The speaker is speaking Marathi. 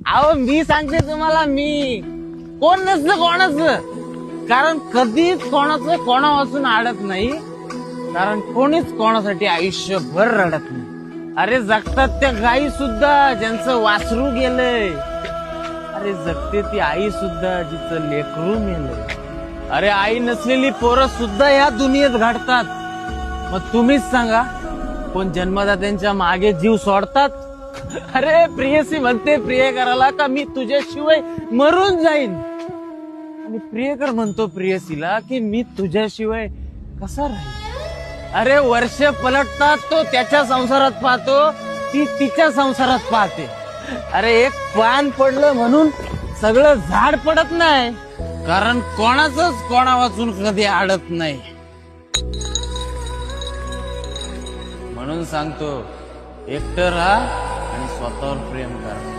अहो मी सांगते तुम्हाला, मी कोण नसतं कोणाचं, कारण कधीच कोणाचं कोणा वाचून अडत नाही, कारण कोणीच कोणासाठी आयुष्यभर रडत नाही. अरे जगतात त्या गायी सुद्धा ज्यांचं वासरू गेलंय, अरे जगते ती आई सुद्धा जिचं लेकरू मेलंय. अरे आई नसलेली पोरं सुद्धा या दुनियेत घडतात. मग तुम्हीच सांगा, कोण जन्मदात्यांच्या मागे जीव सोडतात? अरे प्रियसी म्हणते प्रियकराला का मी तुझ्याशिवाय मरून जाईन, आणि प्रियकर म्हणतो प्रियसीला की मी तुझ्याशिवाय कसा राहील. अरे वर्ष पलटतात, तो त्याच्या संसारात पाहतो, ती तिच्या संसारात पाहते. अरे एक पान पडलं म्हणून सगळं झाड पडत नाही, कारण कोणाचंच कोणा वाचून कधी अडत नाही. म्हणून सांगतो, एकटं राहा आणि स्वतःवर प्रेम करा.